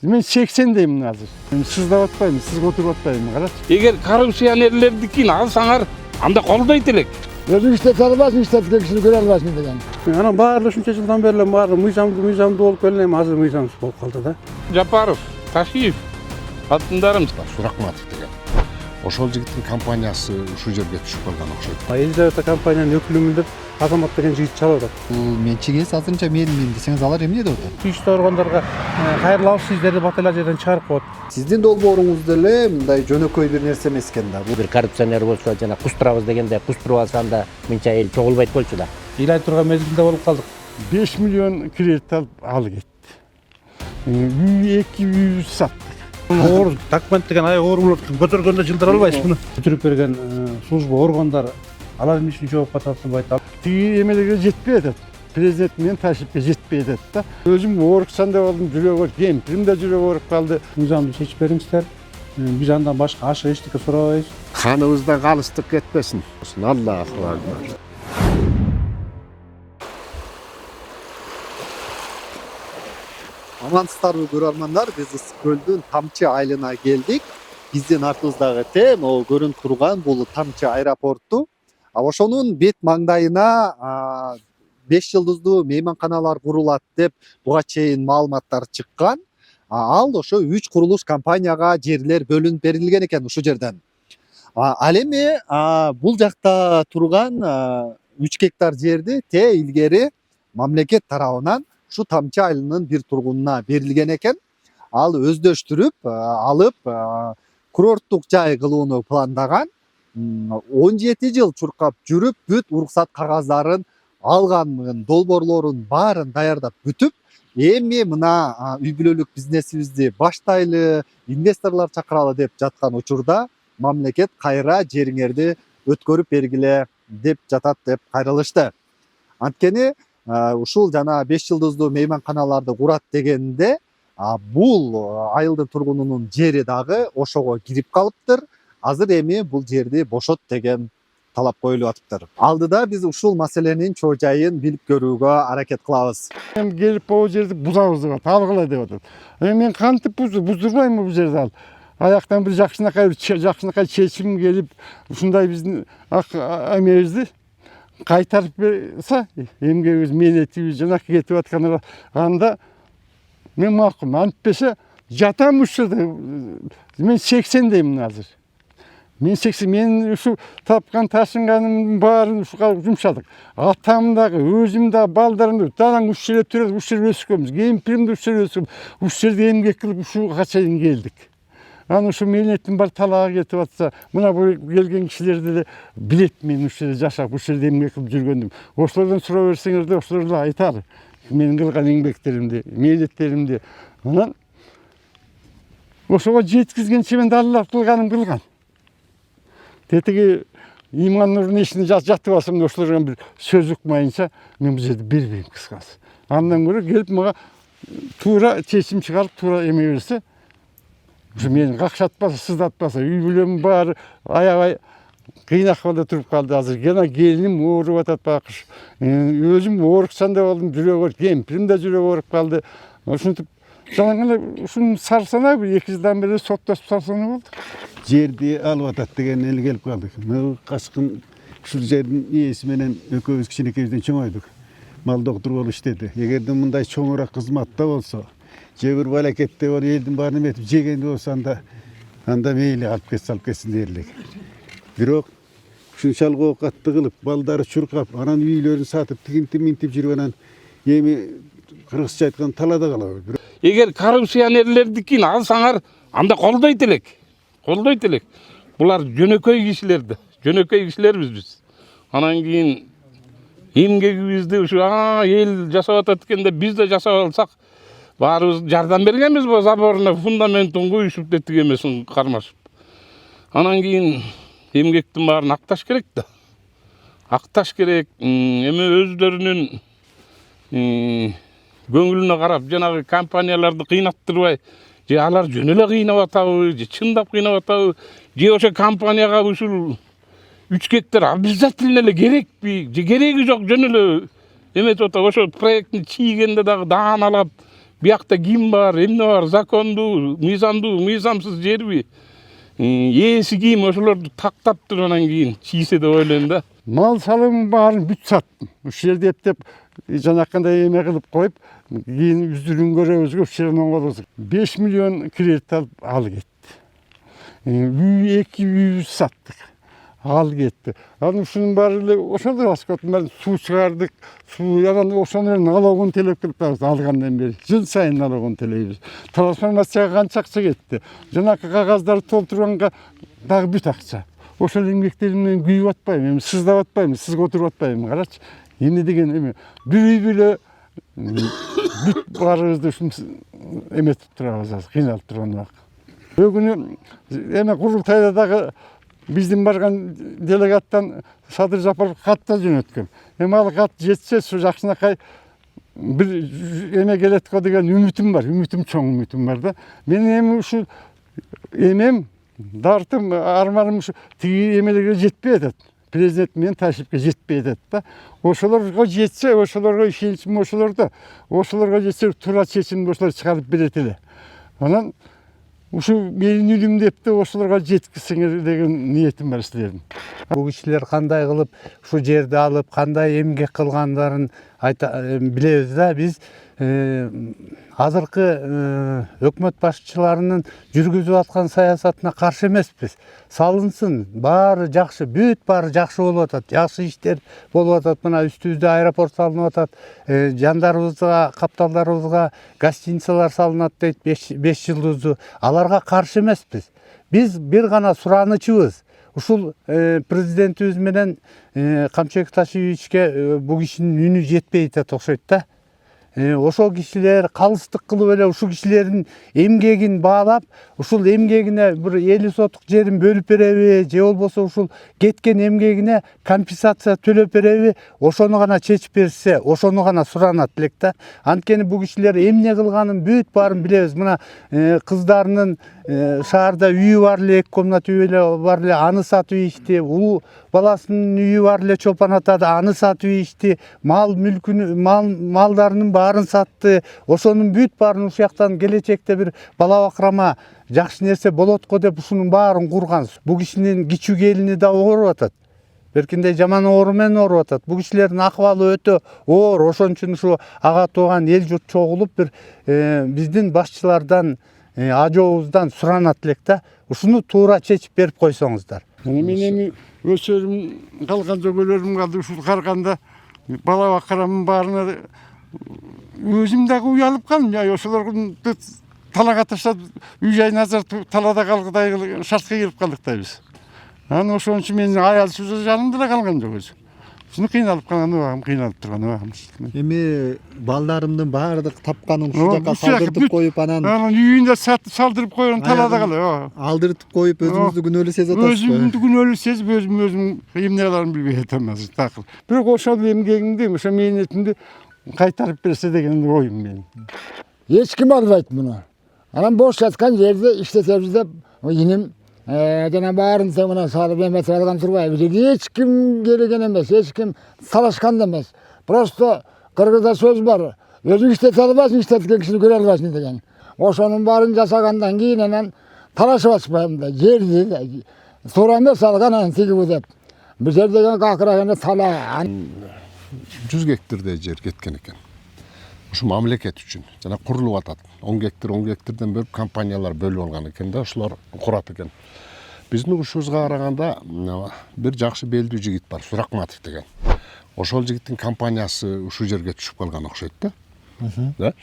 Мен 80'deyim азыр. Мен сыздап атпайм, сизге отуруп атпайм, карачы. Эгер коррупционерлердикин алсаңар, анда колдойт элек. Өзүң иштеп албайсың, иштеп кишини көрө албайсың деген. Анан баары ушунча жылдан бери эле баары мыйзамдуу болуп келем, азыр мыйзамсыз болуп калды да. Жапаров, Ташиев алтындарым. Суракматов деген. Ошол жигиттин компаниясы ушул жерге түшүп калган окшойт. Елизавета компаниянын өкүлүмүн деп Азамат деген жигит чалып атат. Бул менчигиңиз азырынча менин десеңиз алар эмне деп атат? Тийиштүү органдарга кайрылабыз сиздерди баталар жерден чыгарып коет. Сиздин долбооруңуз деле мындай жөнөкөй бир нерсе эмес экен да. Бир коррупционер болсо жана кустурабыз дегенде кустуруп алсам да мынча эл чогулбайт болчу да. Ыйлай турган мезгилде болуп калдык. 5 миллион кредит алып кетти. 2 үй саттык. Оор документ деген оорулуп көтөргөндө жылдыр албайсыз муну. Көтөрүп берген служба органдары алар эмне үчүн жоопко тартылбайт? Тиги эмелерге жетпей атат. Президент менен Ташипке жетпей атат да. Өзүм ооруксан деп алдым, жүрөгү кемпирим да жүрөгү ооруп калды. Мыйзамды чечип бериңиздер. Биз андан башка ашык эчтеке сурабайбыз. Каныбызда калыстык кетпесин. Аллаху акбар. Амансыздарбы көрөрмандар, биз Ысык көлдүн Тамчы айылына келдик. Биздин артыбыздагы тем көрүнүп турган бул Тамчы аэропорту. Ошонун бет маңдайына 5 жылдыздуу мейманканалар курулат деп буга чейин маалыматтар чыккан. Ал ошо 3 курулуш компанияга жерлер бөлүнүп берилген экен ушул жерден. Ал эми бул жакта турган 3 гектар жерди илгери мамлекет тарабынан ушу Тамчы айылынын бир тургунуна берилген экен. Ал өздөштүрүп алып курорттук жай кылууну пландаган. 17 жыл чуркап жүрүп бүт уруксат кагаздарын алган, долбоорлорун баарын даярдап бүтүп, эми мына үй бүлөлүк бизнесибизди баштайлы, инвесторлор чакыралы деп жаткан учурда мамлекет кайра жериңерди өткөрүп бергиле деп жатат деп кайрылышты. Анткени ушул жана 5 жылдыздуу мейманканаларды курат дегенде бул айылдын тургунунун жери дагы ошого кирип калыптыр. Азыр эми бул жерди бошот деген талап коюлуп атыптыр. Алдыда биз ушул маселенин чоо жайын билип көрүүгө аракет кылабыз. Эми келип бул жерди бузабыз деп атат, алгыла деп атат. Мен кантип буздурбайм бул жерди ал. Аяктан бир жакшынакай чечим келип, ушундай биздин эмебизди кайтарып берсе, эмгегибиз, мээнетибиз жанакы кетип атканда анда мен макул. Антпесе жатам ушул жерде. Мен 80'deyim азыр. Мен 80, мен ушу тапкан ташынганымдын баарын ушуга жумшадык. Атам дагы, өзүм дагы, балдарым да данаң ушул жерде төрөп, ушул жерде өскөнбүз. Кемпирим да ушул жерде өскөн. Ушул жерде эмгек кылып ушуга чейин келдик. Анан ушу мээнеттин бар талаага кетип атса, мына бул келген кишилерди деле билет мен ушул жерде жашап, ушул жерде эмгек кылып жүргөндүм. Ошолордон сурап берсеңерде, ошолор да айтар. Менин кылган эмгектеримди, мээнеттеримди. Анан ошого жеткизгенче мен Алла кылганым кылган. Тетиги иман нурунун ишине жатып алсам, ошолордон бир сөз укмайынча мен бул жерди бербейм кыскасы. Андан көрө келип мага туура чечим чыгарып, туура эме берсе, ушу мени какшатпаса, сыздатпаса, үй бүлөм баары аябай кыйын акыбалда туруп калды. Азыр жана келиним ооруп атат бакыш. Өзүм ооруксан деп алдым, жүрөгү, кемпирим да жүрөгү ооруп калды. Ушинтип жаңа ушун сарсана бир 2 жылдан бери соттошуп сарсана болду. Жерди алып атат деген эл келип калдык. Качкын ушул жердин ээси менен экөөбүз кичинекейибизден чоңойдук. Мал доктур болуп иштеди. Эгерде мындай чоңураак кызматта болсо, же бир балакетте болуп элдин баарын эметип жегенде болсо анда мейли алып кетсин дерлик. Бирок ушунчалык оокатты кылып, балдары чуркап, анан үйлөрүн сатып, тигинтип минтип жүргөнөн эми кыргызча айтканда талада калабыз. Эгер коррупционерлердикин алсаңар, анда колдойт элек. Колдойт элек. Булар жөнөкөй кишилербиз биз. Анан кийин эмгегибизди ушу эл жасап атат экенде биз да жасап алсак, баарыбыз жардам бергенбиз бу заборуна, фундаментин куюшуп тигемесин кармашып. Анан кийин эмгектин баарын акташ керек да. Акташ керек. Эми өздөрүнүн көңүлүнө карап, жанагы компанияларды кыйнаттырбай, же алар жөн эле кыйнап атабы, же чындап кыйнап атабы, же ошо компанияга ушул 3 гектар обязательно эле керекпи, же кереги жок, жөн эле эметип атабы. Ошо проекттин чийгенде дагы дааналап, Биякта ким бар, эмне бар, закондуу, мыйзамсыз жерби? Ээси ким ошолорду тактап туруп анан кийин чийсе деп ойлойм да. Мал салымын баарын бүт саттым. Ушул жерде эптеп жанакындай эме кылып коюп, кийин үздүрүн көрөбүзгө ушул жерден оңгодубуз. 5 миллион кредит алып кетти. Үй 2 үйүбүздү саттык. Ал кетти. Анан ушунун баары эле ошол расходтун суу чыгардык. Суу анан ошонун налогун төлөп келатабыз алгандан бери. Жыл сайын налогун төлөйбүз. Трансформацияга канча акча кетти. Жанакы кагаздарды толтурганга дагы бүт акча. Ошол эмгектеримден күйүп атпайм, эми сыздап атпайм, сызга отуруп атпайм. Карачы, эмне деген эме бир үй бүлө бүт баарыбызды ушун эметип турабыз, кыйналып турган убак. Бүгүнү эме курултайда дагы биздин барган делегаттан Садыр Жапаров кат да жөнөткөн. Эми ал кат жетсе, ушу жакшынакай бир эме келет го деген үмүтүм бар. Чоң үмүтүм бар да. Мен эми ушу эмем, дартым, арманым ушу тиги эмелерге жетпей атат. Президент менен Ташипке жетпей атат да. Ошолорго жетсе, ошолорго ишеничим ошолордо. Ошолорго жетсе туура чечимди ошолор чыгарып берет эле. Анан ушу менин үлүм деп да ошолорго жеткизсеңер деген ниетим бар силердин. Бул кишилер кандай кылып ушу жерди алып, кандай эмгек кылгандарын билебиз да. Биз азыркы өкмөт башчыларынын жүргүзүп аткан саясатына каршы эмеспиз. Салынсын, баары жакшы, бүт баары жакшы болуп атат. Жакшы иштер болуп атат. Мына үстүбүздө аэропорт салынып атат. Жандарыбызга, капталдарыбызга гостиницалар салынат дейт, 5 жылдыздуу. Аларга каршы эмеспиз. Биз бир гана суранычыбыз. Ушул президентибиз менен Камчыбек Ташиевичке бул кишинин үнү жетпей атат окшойт да. Ошол кишилер калыстык кылып эле ушул кишилердин эмгегин баалап, ушул эмгегине бир 50 сотук жерин бөлүп береби, же болбосо ушул кеткен эмгегине компенсация төлөп береби, ошону гана чечип берсе, ошону гана суранат элек да. Анткени бул кишилер эмне кылганын бүт баарын билебиз. Мына кыздарынын шаарда үйү бар эле, 2 комната үйү бар эле, аны сатып ийишти. Улуу баласынын үйү бар эле, чолпон атада, аны сатып ийишти. Малдарынын баарын сатты. Ошонун бүт баарын ушул жактан келечекте бир бала бакырама жакшы нерсе болот го деп ушунун баарын курган. Бул кишинин кичүү келини да ооруп атат. Беркиндей жаман оору менен ооруп атат. Бул кишилердин акыбалы өтө оор. Ошон үчүн ушу ага тууган эл журт чогулуп бир биздин башчылардан, ажообуздан суранат элек да. Ушуну туура чечип берип койсоңуздар. Мен эми өсөрүм калган, жөгөлөрүм калды. Ушул карганда бала бакырамын баарына өзүм дагы уялып калдым. Ошолорду талага таштап, үй жайын ажыртып, талада калгыдай шартка келип калдык да биз. Анан ошон үчүн менин аялсыз жанымда да калган жок өзү. Ушуну кыйналып калган убагым, кыйналып турган убагым. Эми балдарымдын баардык тапканын ушул жака салдыртып коюп, анан үйүндө салдырып койгон талада калып, алдыртып коюп, өзүңүздү күнөөлүү сезип атасызбы? Өзүмдү күнөөлүү сезип, өзүм эмне кыларын билбей атам азыр такыр. Бирок ошол эмгегимди, ошо мээнетимди кайтарып берсе деген оюм менин. Эч ким албайт муну. Анан бош жаткан жерди иштетебиз деп иним жана баарын мына салып эметип алган турбайбы. Эч ким келген эмес, эч ким талашкан да эмес. Просто кыргызда сөз бар. Өзүң иштете албайсың, иштеткен кишини көрө албайсың деген. Ошонун баарын жасагандан кийин анан талашып атпайм да. Жерди туура эмес алган анан тигибу деп. Бул жер деген акырагында тала. 100 гектардай жер кеткен экен. Ушу мамлекет үчүн жана курулуп атат. 10 гектардан бөлүп компаниялар бөлүп алган экен да, ошолор курат экен. Биздин ушубузга караганда бир жакшы белдүү жигит бар, Суракматов деген. Ошол жигиттин компаниясы ушул жерге түшүп калган окшойт да. Да.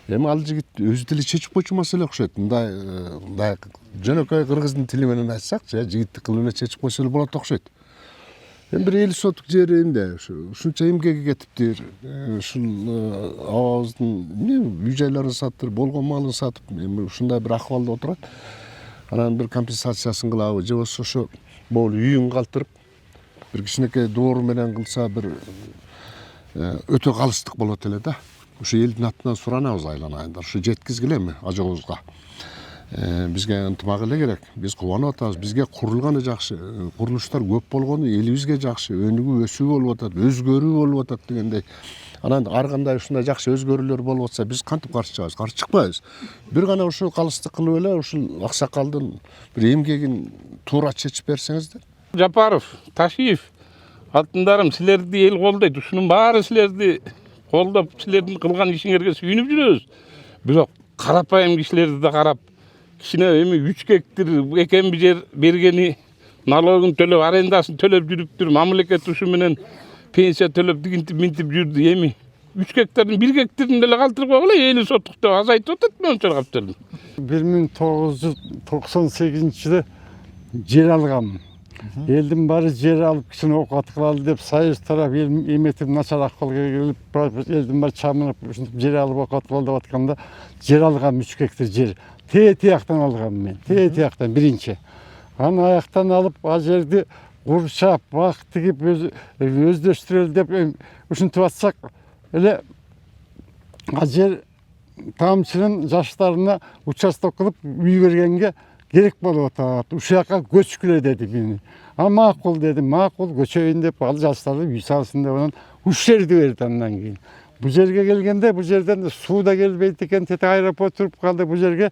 Эми ал жигит өзү деле чечип койчу маселе окшойт. Мындай жөнөкөй кыргыздын тили менен айтсакчы, жигиттик кылып эле чечип койсо эле болот окшойт. Эми бир 50 сотук жери эмне ушунча эмгеги кетиптир. Ушул абабыздын үй жайларын сатып, болгон малын сатып, эми ушундай бир акыбалда отурат. Анан бир компенсациясын кылабы, же болбосо ошо могул үйүн калтырып, бир кичинекей доору менен кылса бир өтө калыстык болот эле да. Ушу элдин атынан суранабыз айланайындар. Ушу жеткизгиле эми ажообузга. Бизге ынтымак эле керек. Биз кубанып атабыз. Бизге курулганы жакшы, курулуштар көп болгону элибизге жакшы, өнүгүү өсүү болуп атат, өзгөрүү болуп атат дегендей Анан ар кандай ушундай жакшы өзгөрүүлөр болуп атса биз кантип каршы чыгабыз? Каршы чыкпайбыз. Бир гана ушул калыстык кылып эле ушул аксакалдын бир эмгегин туура чечип берсеңиздер. Жапаров, Ташиев, алтындарым силерди эл колдойт. Ушунун баары силерди колдоп, силердин кылган ишиңерге сүйүнүп жүрөбүз. Бирок карапайым кишилерди да карап, кичине эми 3 гектар экен жер бергени налогун төлөп, арендасын төлөп жүрүптүр. Мамлекет ушу менен пенсия төлөп дигинтип минтип жүрдү. Эми 3 гектардын 1 гектарын деле калтырып койгула, эли соттук деп азайтып атат монча каптырдым. 1998 жылы жер алгам. Элдин баары жер алып кишини окат кылалы деп Союз тарап эметип начар акылга келип, элдин баары чамынып ушинтип жер алып окат кылалы деп атканда жер алгам 3 гектар жер. Тияктан алгам мен. Тияктан биринчи. Анан аяктан алып ал жерди курчап, бак тигип өздөштүрөлү деп ушинтип атсак эле ал жер тамчынын жаштарына участок кылып үй бергенге керек болуп атат. Ушул жака көчкүлө деди мени. Макул дедим, макул көчөйүн деп ал жаштарды үй салсын деп анан ушул жерди берди андан кийин. Бул жерге келгенде бул жерден суу да келбейт экен, тете аэропорт туруп калды. Бул жерге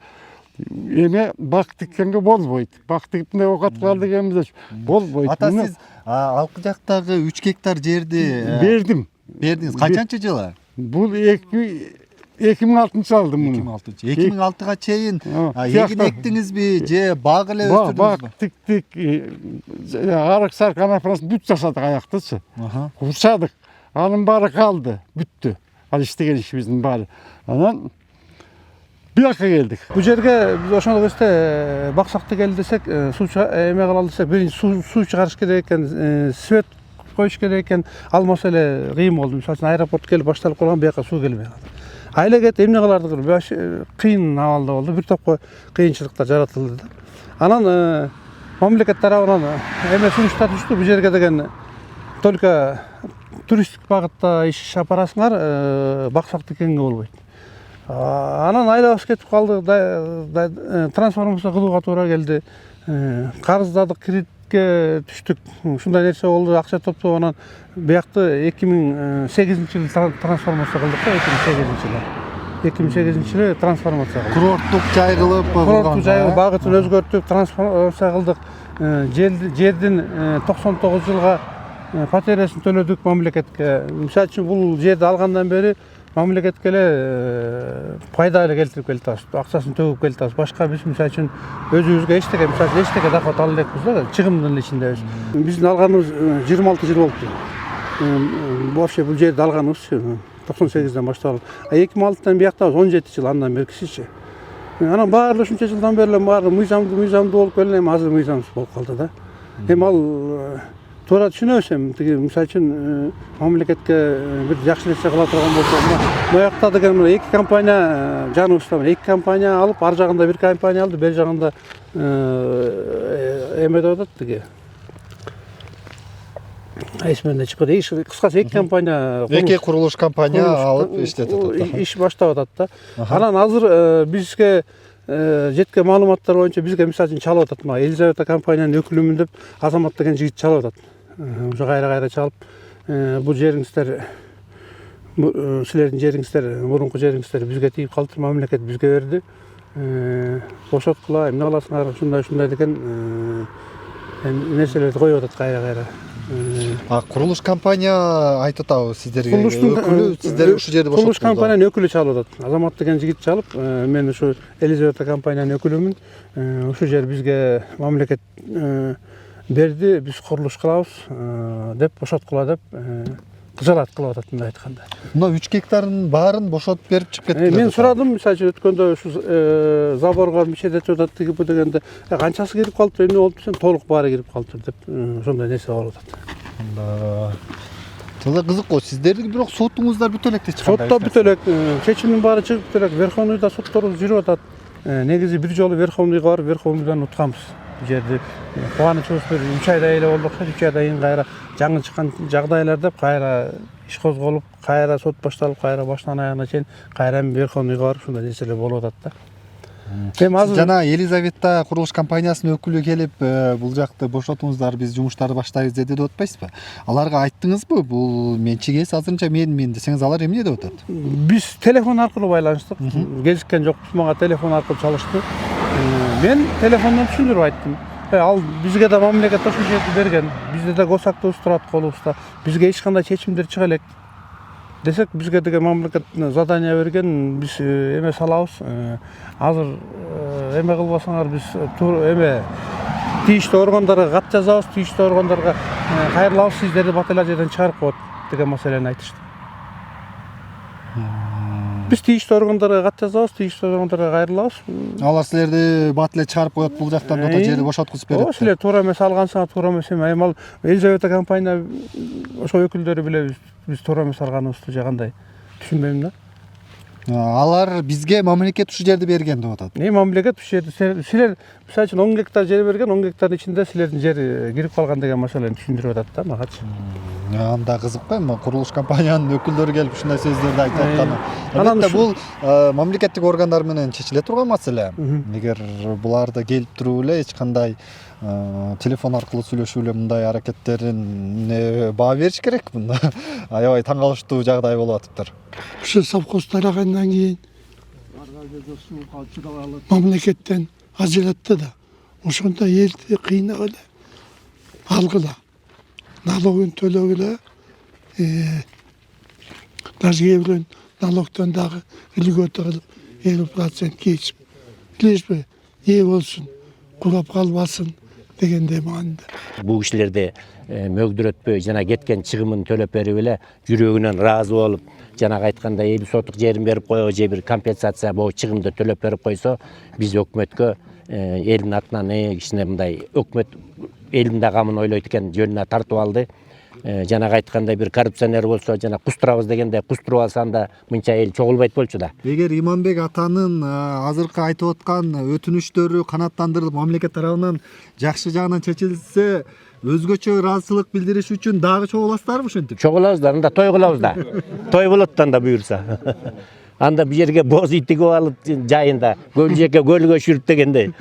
эме бак тиккенге болбойт. Бак тигип мындай окат кылалы дегенбизде болбойт. Ата сиз ал жактагы 3 гектар жерди бердим. бердиңиз. Качанчы жылы? Бул 2006 алдым муну. 2006-га чейин эгин эктиңизби же бак эле өстүрдүңүзбү? Бак тиктик, арык сарык анафрасын бүт жасадык аяктычы. Курчадык. Анын баары калды, бүттү. Ал иштеген ишибиздин баары. Анан бияка келдик. Бул жерге биз ошол кезде баксакты кел десек, суу эме кылалы десек, биринчи суу чыгарыш керек экен, свет коюш керек экен. Алмаса эле кыйын болду. Мисалы үчүн аэропорт келип башталып калган, бияка суу келбей калды. Айлегет эмне кылардык? Кыйын абалда болду. Бир топко кыйынчылыктар жаратылды да. Анан мамлекет тарабынан эме сунуштар түштү. Бул жерге деген только туристтик багытта иш апарасыңар, баксак тиккенге болбойт. Анан айлабыз кетип калды, трансформация кылууга туура келди. Карыздадык, кредитке түштүк. Ушундай нерсе болду, акча топтоп анан биякты 2008-жылы трансформация кылдык да, 2008-жылы. 2008-жылы трансформация кылдык. Курорттук жай кылып, курорттук жай багытын өзгөртүп, трансформация кылдык. Жердин 99 жылга патериясын төлөдүк мамлекетке. Мисалы үчүн бул жерди алгандан бери мамлекетке эле пайда эле келтирип келатабыз, акчасын төгүп келатабыз. Башка биз мисалы үчүн өзүбүзгө эчтеке доход ала элекпиз да, чыгымдын ичиндебиз. Биздин алганыбыз 26 жыл болупту. Вообще бул жерди алганыбыз 98-ден башталып. 2006-тан бияктабыз 17 жыл андан беркисичи. Анан баары ушунча жылдан бери эле баары мыйзамдуу болуп келген, эми азыр мыйзамсыз болуп калды да. Эми ал туура түшүнөбүз, эми тиги мисалы үчүн мамлекетке бир жакшы нерсе кыла турган болсо, моякта деген мына 2 компания жаныбызда, 2 компания алып, ар жагында 1 компания алды, бер жагында эме деп атат тиги. Эсмемден чыкпады. Кыскасы 2 компания, 2 курулуш компания алып иштетип атат. Иш баштап атат да. Анан азыр бизге жеткен маалыматтар боюнча бизге мисалы үчүн чалып атат. Мына Елизавета компаниянын өкүлүмүн деп Азамат деген жигит чалып атат. Ошо кайра чалып, бул жериңиздер, силердин жериңиздер, мурунку жериңиздер бизге тийип калды, мамлекет бизге берди. Бошоткула, эмне кыласыңар, ушундай деген нерселерди коюп атат кайра. Курулуш компания айтып атабы сиздерге? Өкүлү сиздер ушул жерди бошоттуңуз. Курулуш компаниянын өкүлү чалып атат. Азамат деген жигит чалып, мен ушу Елизавета компаниянын өкүлүмүн. Ушул жер бизге мамлекет берди, биз курулуш кылабыз деп, бошоткула деп кыжаат кылып атат, мындай айтканда. Мына 3 гектардын баарын бошотуп берип чыгып кетти. Мен сурадым, мисалы үчүн өткөндө ушу заборго мишедетип атат тигип дегенде, канчасы кирип калды, эмне болуп десем, толук баары кирип калды деп, ошондой нерсе болуп атат. Жылы кызык го, сиздердин бирок сотуңуздар бүтө электе чыккан. Сотто бүтө элек, чечимдин баары чыгып бүтө элек, Верховныйда сотторубуз жүрүп атат. Негизи бир жолу Верховныйга барып, Верховныйдан утканбыз. Жерди кубанычыбыз бир 3 айдай эле болду окшойт. 3 айдан кийин кайра жаңы чыккан жагдайлар деп кайра иш козголуп, кайра сот башталып, кайра баштан аягына чейин кайра Верховныйга барып ушундай нерселер болуп атат да. Эми азыр Жана Елизавета курулуш компаниясынын өкүлү келип, бул жакты бошотуңуздар, биз жумуштарды баштайбыз деди деп атпайсызбы? Аларга айттыңызбы? Бул менчик ээси азырынча мен десеңиз, алар эмне деп атат? биз телефон аркылуу байланыштык. Кезиккен жокпуз, мага телефон аркылуу чалышты. Мен телефондон түшүндүрүп айттым. Ал бизге да мамлекет ошол жерди берген. Бизде да госактыбыз турат колубузда. Бизге эч кандай чечимдер чыга элек десек, бизге деген мамлекет задание берген, биз эме салабыз. Азыр эме кылбасаңар, биз эме тийиштүү органдарга кат жазабыз, тийиштүү органдарга кайрылабыз, сиздерди бат эле жерден чыгарып коет деген маселени айтышты. Биз тийиштүү органдарга кат жазабыз, тийиштүү органдарга кайрылабыз. Алар силерди бат эле чыгарып коет, бул жактан ото жерди бошоткузуп берет. Силер туура эмес алгансыңар, туура эмес эме. Эми ал Елизавета компания ошо өкүлдөрү билебиз, биз туура эмес алганыбызды же кандай түшүнбөйм да. Алар бизге мамлекет ушул жерди берген деп атат. Мамлекет ушул жерди силер мисалы үчүн 10 гектар жер берген, 10 гектардын ичинде силердин жер кирип калган деген маселени түшүндүрүп атат да магачы. Анда кызык го, эми курулуш компаниянын өкүлдөрү келип ушундай сөздөрдү айтып атканы. Албетте бул мамлекеттик органдар менен чечиле турган маселе. Эгер буларды келип туруп эле эч кандай телефон аркылуу сүйлөшүп эле мындай аракеттерине баа бериш керек. Мында аябай таң калыштуу жагдай болуп атыптыр. Ушу совхоз тарагандан кийин мамлекеттен ажыратты да. Ошондо элди кыйнагыла, алгыла. Налогун төлөгүлө, даже кээ бирөөнүн налогтон дагы илгөтө кылып 50% кесип, билесизби, ээ болсун, курап калбасын дегендей маанында. Бул кишилерди мөгдүрөтпөй жана кеткен чыгымын төлөп берип эле жүрөгүнөн ыраазы болуп, жанагы айткандай 50 сотук жерин берип койго же бир компенсация могу чыгымды төлөп берип койсо, биз өкмөткө элдин атынан кичине мындай өкмөт элдин да камын ойлойт экен, жөнүнө тартып алды. Жанагы айткандай бир коррупционер болсо, жана кустурабыз дегенде кустуруп алсаң да мынча эл чогулбайт болчу да. Эгер Иманбек атанын азыркы айтып аткан өтүнүштөрү канааттандырылып, мамлекет тарабынан жакшы жагынан чечилсе, өзгөчө ыраазычылык билдириш үчүн дагы чогуласыздарбы ошентип? Чогулабыз да, анда той кылабыз да. Той болот да анда буюрса. Анда бу жерге боз ит тигип алып жайында көл жеке көлгө шүрүп дегендей.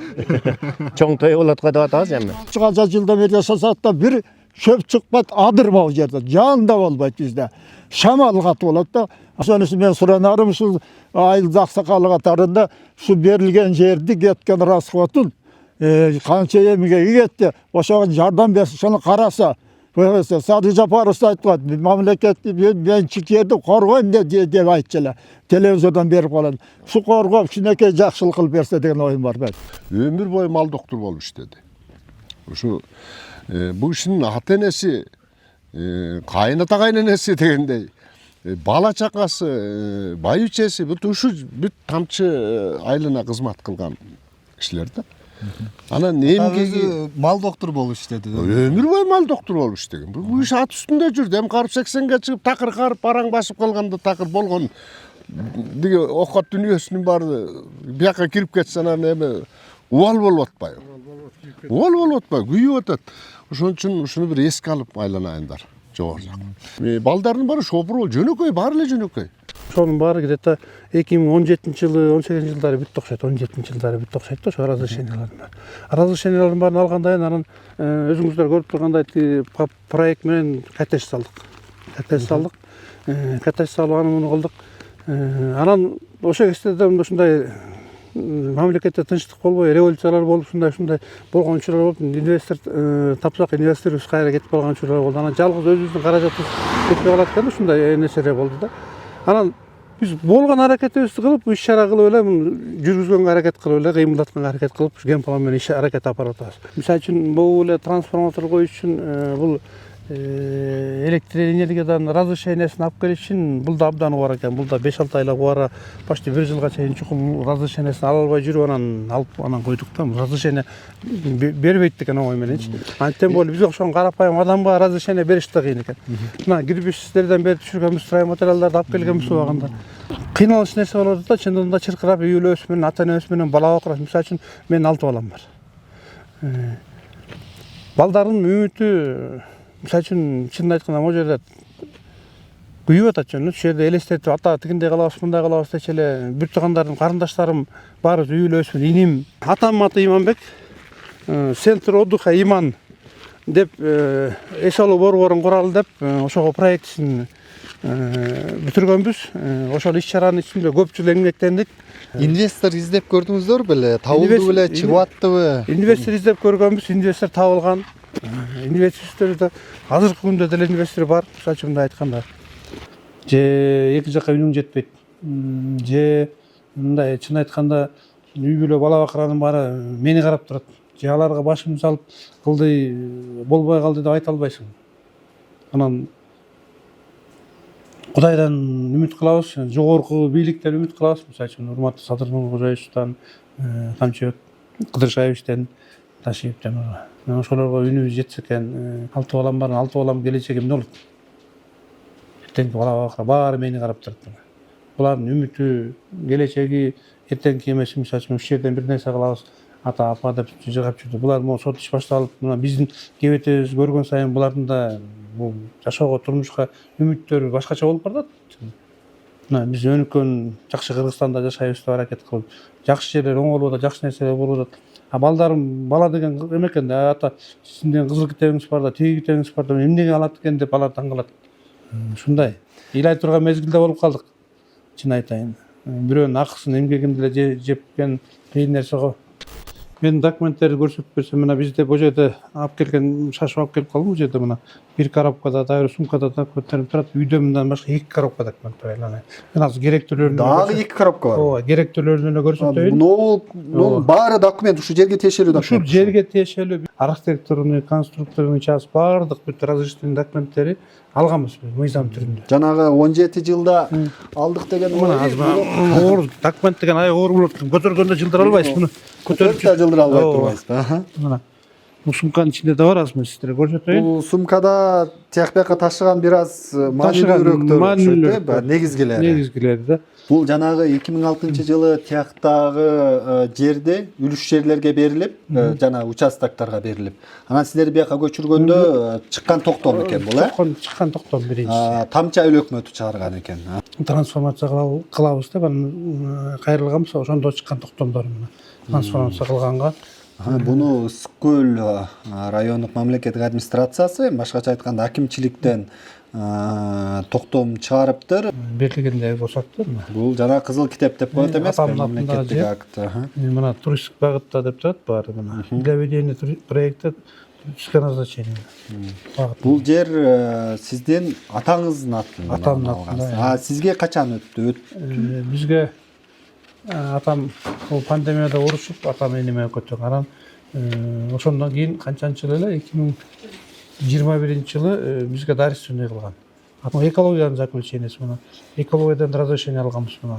Чоң той болот го деп атабыз эми. Канча жылдан бери жашасак да бир шөп чыкпайт, адыр бул жерде. Жанда болбойт бизде. Шамал катып болот да. Ошонусу мен суранарым ушул айыл аксакалы катарында ушу берилген жерди кеткен расходун канча эмгеги кетти. Ошого жардам берсе, ошону караса. Сады Жапаров айтып, мамлекет менчик жерди коргойм деп айтчу эле. Телевизордон берип калат. Ушу коргоп, кичинекей жакшылык кылып берсе деген оюм бар мен. Өмүр бою мал доктор болуп иштеди. Ушу бул кишинин ата энеси, кайната кайненеси дегендей, бала чакасы, байычеси ушу бүт тамчы айылына кызмат кылган кишилер да. Анан эмгеги мал доктор болуп иштеди. өмүр бою мал доктор болуп иштеген. Бул иш ат үстүндө жүрдү. Эми карып 80ге чыгып такыр карып араң басып калганда такыр болгон диги окот дүнүйөсүнүн баары бияка кирип кетсе анан эми убал болуп атпайбы? Убал болуп атпайбы? Күйүп атат. Ошон үчүн ушуну бир эске алып айланайындар жогору жак. Балдардын баары шопур бол, жөнөкөй, баары эле жөнөкөй. Ошонун баары где-то 2017-жылы, 18-жылдары бүттү окшойт, 17-жылдары бүттү окшойт да, ошо разрешениялардын баары. Разрешениялардын баарын алгандан кийин анан өзүңүздөр көрүп тургандай проект менен коттедж салдык. Коттедж салып аны муну кылдык. Анан ошо кездерде ушундай мамлекетте тынчтык болбой, революциялар болуп, ушундай болгон учурлар болуп, инвестор тапсак, инвесторубуз кайра кетип калган учурлар болду. Анан жалгыз өзүбүздүн каражатыбыз кетпей калат экен, ушундай нерселер болду да. Анан биз болгон аракетибизди кылып, иш чара кылып эле, жүргүзгөнгө аракет кылып эле, кыймылдатканга аракет кылып, ген план менен иш аракет алып атабыз. Мисалы үчүн бул эле трансформатор коюш үчүн бул электроэнергиядан разрешениясын алып келиш үчүн бул да абдан убара экен. Бул да 5-6 айлык убара, почти 1 жылга чейин чукул разрешениясын ала албай жүрүп, анан алып анан койдук да. Разрешение бербейт экен оңой мененчи. Тем более бизге окшогон карапайым адамга разрешение бериш да кыйын экен. Мына кирпичтерден бери түшүргөнбүз, стройматериалдарды алып келгенбиз убагында. Кыйналыш нерсе болот да, чындыгында чыркырап үй бүлөбүз менен, ата энебиз менен бала окурат. Мисалы үчүн менин 6 балам бар. Балдардын үмүтү, мисалы үчүн чынын айтканда могу жерде күйүп атат жөн ушул жерде элестетип ата тигиндей калабыз мындай калабыз дечи эле бүт туугандарым карындаштарым баарыбыз үй бүлө өсүп иним атамдын аты Иманбек, центр отдыха Иман деп эс алуу борборун куралы деп ошого проектисин бүтүргөнбүз. Ошол иш чаранын ичинде көп жыл эмгектендик. Инвестор издеп көрдүңүздөр беле? Табылды беле? Чыгып аттыбы? Инвестор издеп көргөнбүз, инвестор табылган. Инвестор да азыркы күндө деле инвестор бар. Мисалы мындай айтканда, же эки жакка үнүң жетпейт, же мындай чын айтканда үй бүлө бала бакыранын баары мени карап турат. Же аларга башымды салып кылды болбой калды деп айта албайсың. Анан Кудайдан үмүт кылабыз, жогорку бийликтен үмүт кылабыз. Мисалы үчүн урматтуу Садыр Нуркожоевичтен, Тамчыбек Кыдыршаевичтен, Ташиевтен ошолорго үнүбүз жетсе экен. 6 балам бар, 6 балам келечеги эмне болот? Эртеңки бала бакыра баары мени карап турат. Булардын үмүтү, келечеги эртеңки эмес. Мисалы үчүн ушул жерден бир нерсе кылабыз, ата апа деп жыгап жүрдү. Булар могу сот иш башталып, мына биздин кебетебиз көргөн сайын булардын да бул жашоого, турмушка үмүттөрү башкача болуп барат. Мына биз өнүккөн жакшы Кыргызстанда жашайбыз деп аракет кылып, жакшы жерлер оңолуп атат, жакшы нерселер болуп атат. Балдарым бала деген эме экен да, ата сиздин кызыл китебиңиз бар да, тиги китебиңиз бар да, эмнеге алат экен деп алар таң калат. Ушундай ыйлай турган мезгилде болуп калдык. Чын айтайын. Бирөөнүн акысын, эмгегин деле жепкен кыйын нерсе го. Мен документтерди көрсөтүп берсем, мына бизде бул жерде алып келген, шашып алып келип калдым. Бул жерде мына бир коробкада, дагы сумкада документтер турат. Үйдө мындан башка 2 коробка документ бар. Мен азыр керектүүлөрүн Дагы 2 коробка бар. Ооба, керектүүлөрүн эле көрсөтөйүн. Мунун баары документ ушул жерге тиешелүү документ. Ушул жерге тиешелүү архитектурный, конструкторный час баардык бүт разрешительный документтери алганбыз мыйзам түрүндө. Жанагы 17 жылда алдык деген Мына азыр оор документ деген ай оор болот. Көтөргөндө жылдыр албайсыз муну. көтөрүп да жылдыр албай турбайсыз. Мына бул сумканын ичинде да бар, азыр мен сиздерге көрсөтөйүн. Бул сумкада тияк бияка ташыган бир аз маанилүүрөөктөр окшойт, негизгилери. Негизгилери да. Бул жанагы 2006 жылы тияктагы жерде үлүш жерлерге берилип, жана участокторго берилип. Анан сиздер бияка көчүргөндө чыккан токтом экен бул, Чыккан токтом биринчиси. Тамчы айыл өкмөтү чыгарган экен. Трансформация кылабыз деп анан кайрылганбыз, ошондо чыккан токтомдор мына. Трансформация кылганга Буну Ысык көл райондук мамлекеттик администрациясы, башкача айтканда акимчиликтен токтом чыгарыптыр. берилгендеги босаттыр. Бул жана кызыл китеп деп коет эмеспи, атамдын мамлекеттик атында акт. Мына туристтик багытта деп турат баары мына. Для ведения проекта туристическое назначение. Бул жер сиздин атаңыздын атынан. Атамдын атында. Сизге качан өттү? Бизге атам бул пандемияда урушуп, атам эниме көтөргөн. Анан ошондон кийин канчанчы жыл эле 2021-жылы бизге дарственный кылган. Экологиянын заключениеси мына. Экологиядан разрешение алганбыз мына.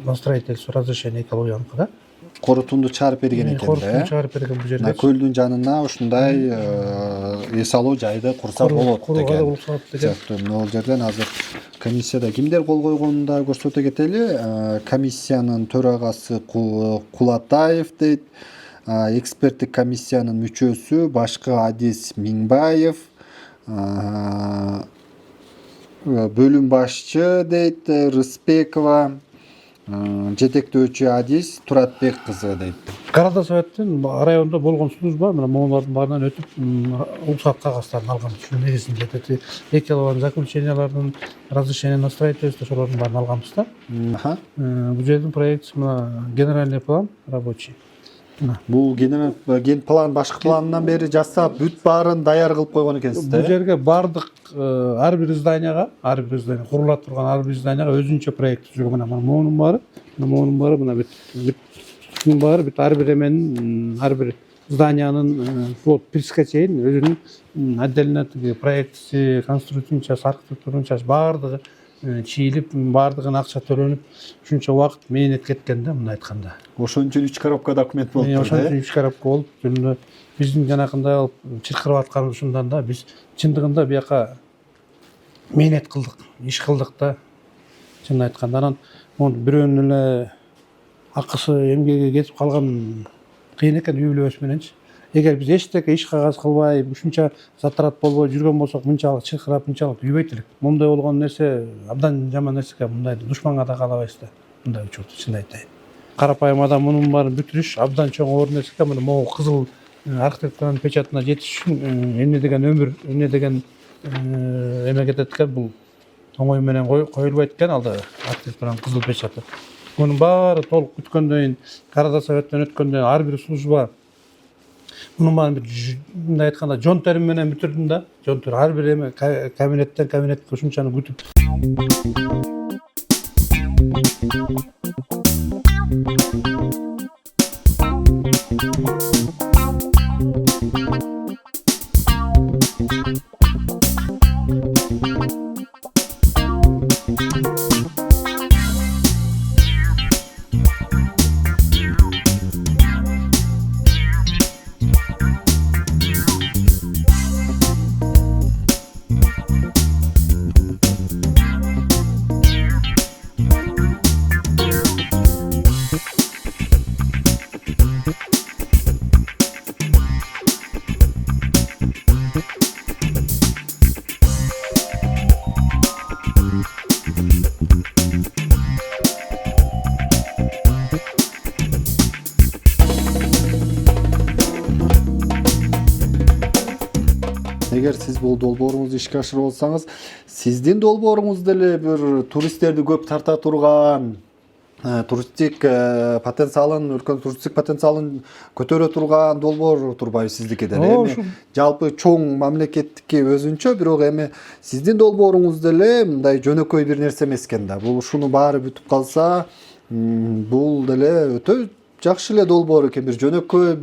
На строительство разрешение экологияныкы да. Корутунду чыгарып берген экен да. Корутунду чыгарып берген бул жерде. Көлдүн жанына ушундай эс алуу жайды курса болот деген. Бул жерден азыр комиссияда кимдер кол койгонун да көрсөтө кетели. Комиссиянын төрагасы Кулатаев дейт. Эксперттик комиссиянын мүчөсү башкы Адис Миңбаев, бөлүм башчы дейт Рыспекова, жетектөөчү Адис Туратбек кызы дейт. Карада советтен райондо болгон служба мына могулардын баарынан өтүп уруксат кагазтарын алган. Ушул негизинде экологиялык заключениялардын разрешение на строительство ошолордун баарын алганбыз да. Бул жердин проектиси мына генеральный план рабочий. Бул ген план башкы планынан бери жасап, бүт баарын даяр кылып койгон экенсиз да? Бул жерге бардык ар бир зданияга, курулат турган ар бир зданияга өзүнчө проект түзүлгөн. Мына могунун баары, мына бүт баары бүт ар бир эменин, ар бир зданиянын вот пирске чейин өзүнүн отдельно проектиси, конструктивный часть, архитектурный часть баардыгы чийилип, баардыгына акча төлөнүп, ушунча убакыт мээнет кеткен да, мына айтканда. Ошон үчүн 3 коробка документ болуп турду. Ошон үчүн 3 коробка болуп, жөнүндө биздин жанакындай алып чыркырып атканыбыз ушундан да, биз чындыгында бияка мээнет кылдык, иш кылдык да. Чын айтканда анан монун бирөөнүн эле акысы эмгеги кетип калган кыйын экен үй бүлөбүз мененчи. эгер биз эчтеке иш кагаз кылбай ушунча затырат болбой жүргөн болсок мынчалык чыркырап мынчалык күйбөйт элек. Момундай болгон нерсе абдан жаман нерсе экен. Мындайды душманга да каалабайбыз да. Мындай учурду чын айтайын. Карапайым адам мунун баарын бүтүрүш абдан чоң оор нерсе экен. Мына могу кызыл архитектуранын печатына жетиш үчүн эмне деген өмүр, эмне деген эме кетет экен. Бул оңой менен коюлбайт экен алда архитектуранын кызыл печаты. Мунун баары толук бүткөндөн кийин Карада советтен өткөндөн кийин ар бир служба мунун баарын мындай айтканда жон терим менен бүтүрдүм да. Жон терим ар бир эме кабинеттен кабинетке ушунчаны күтүп. Эгер сиз бул долбооруңузду ишке ашырып алсаңыз, сиздин долбооруңуз деле бир туристтерди көп тарта турган, туристтик потенциалын, үлкөн туристтик потенциалын көтөрө турган долбоор турбайбы сиздики деле? Эми жалпы чоң мамлекеттики өзүнчө, бирок эми сиздин долбооруңуз деле мындай жөнөкөй бир нерсе эмес экен да. Бул ушуну баары бүтүп калса, бул деле өтө жакшы эле долбоор экен, бир жөнөкөй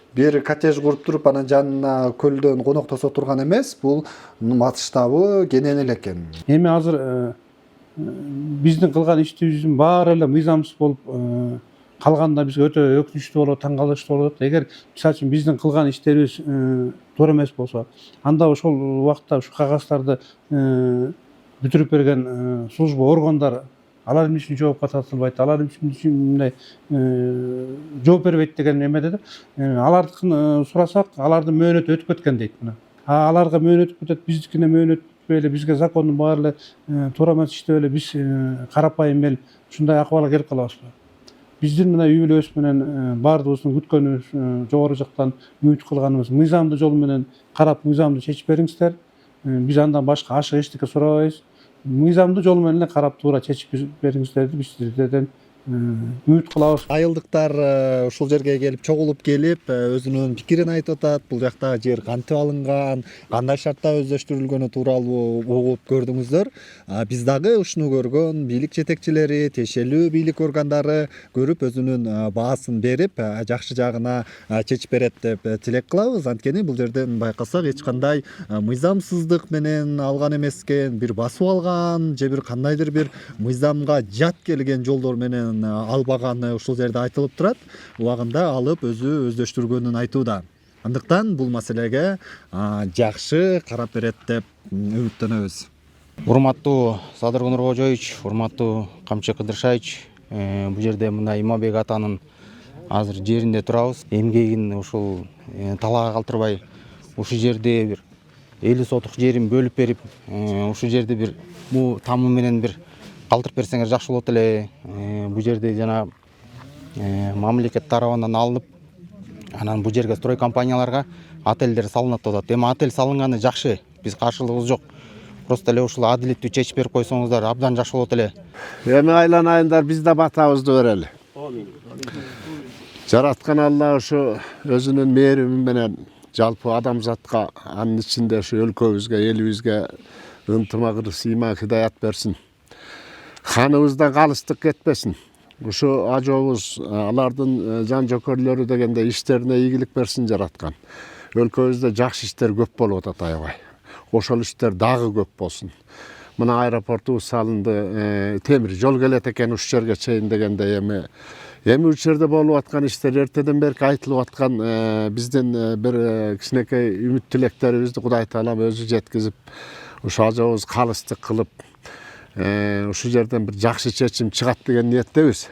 бир коттедж куруп туруп анан жанына көлдөн коноктосо турган эмес, бул масштабы кенен эле экен. Эми азыр биздин кылган ишибиздин баары эле мыйзамсыз болуп калганда бизге өтө өкүнүчтүү болот, таң калыштуу болот. Эгер мисалы үчүн биздин кылган иштерибиз туура эмес болсо, анда ошол убакта ушу кагаздарды бүтүрүп берген служба органдар алар эмне үчүн жоопко тартылбайт, алар эмне үчүн мындай жооп бербейт деген эмеде да. Алардыкын сурасак, алардын мөөнөтү өтүп кеткен дейт мына. Аларга мөөнөт өтүп кетет, биздикине мөөнөт өтпөй эле, бизге закондун баары эле туура эмес иштеп эле биз карапайым эл ушундай акыбалга келип калабызбы? Биздин мына үй бүлөбүз менен баардыгыбыздын күткөнүбүз, жогору жактан үмүт кылганыбыз мыйзамдуу жол менен карап мыйзамдуу чечип бериңиздер. Биз андан башка ашык эчтеке сурабайбыз. Мыйзамдуу жол менен карап туура чечип бериңиздерди биз сиздерден үмүт кылабыз. Айылдыктар ушул жерге келип чогулуп келип өзүнүн пикирин айтып атат. Бул жактагы жер кантип алынган, кандай шартта өздөштүрүлгөнү тууралуу угуп көрдүңүздөр. Биз дагы ушуну көргөн бийлик жетекчилери, тиешелүү бийлик органдары көрүп өзүнүн баасын берип, жакшы жагына чечип берет деп тилек кылабыз. Анткени бул жерден байкасак эч кандай мыйзамсыздык менен алган эмес экен, бир басып алган же бир кандайдыр бир мыйзамга жат келген жолдор менен албаганы ушул жерде айтылып турат. Убагында алып өздөштүргөнүн айтууда. Андыктан бул маселеге жакшы карап берет деп үмүттөнөбүз. Урматтуу Садыр Нуркожоевич, урматтуу Камчы Кыдыршаевич, бул жерде мына Иманбек атанын азыр жеринде турабыз. Эмгегин ушул талаага калтырбай, ушул жерде бир 50 сотук жерин бөлүп берип, ушул жерде бир бул тамы менен бир калтырып берсеңер жакшы болот эле. Бул жерде жана мамлекет тарабынан алынып, анан бул жерге строй компанияларга отельдер салынат деп атат. Эми отель салынганы жакшы, биз каршылыгыбыз жок. Просто эле ушул адилеттүү чечип берип койсоңуздар абдан жакшы болот эле. Эми айланайындар, биз да батабызды берели. Жараткан Алла ушу өзүнүн мээрими менен жалпы адамзатка, анын ичинде ушу өлкөбүзгө, элибизге ынтымак, сыймак, хидаят берсин. Каныбыздан калыстык кетпесин. Ушу ажообуз, алардын жан жокөрлөрү дегенде иштерине ийгилик берсин жараткан. Өлкөбүздө жакшы иштер көп болуп атат аябай. Ошол иштер дагы көп болсун. Мына аэропортубуз салынды, темир жол келет экен ушул жерге чейин дегенде эми ушул жерде болуп аткан иштер эртеден берки айтылып аткан биздин бир кичинекей үмүт тилектерибизди Кудай Таалам өзү жеткизип, ушу ажообуз калыстык кылып, ушул жерден бир жакшы чечим чыгат деген ниеттебиз.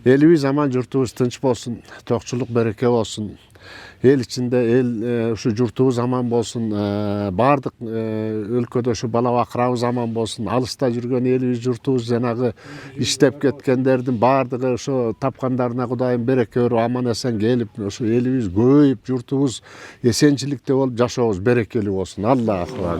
Elimiz aman, jurtubuz tinch bolsun, tokçuluk bereke bolsun. El içinde şu jurtubuz aman bolsun, bardık өлkөdө şu bala bakrabız aman bolsun. Alısta жүрgөн elimiz, jurtubuz janagı iштеп кеткендердин бардыгы şu tapkanlarına Kudayım bereke berip aman esen gelip şu elimiz көбөйүp, jurtubuz esençilikte bolup jaşabız berekeli bolsun. Allahu akbar.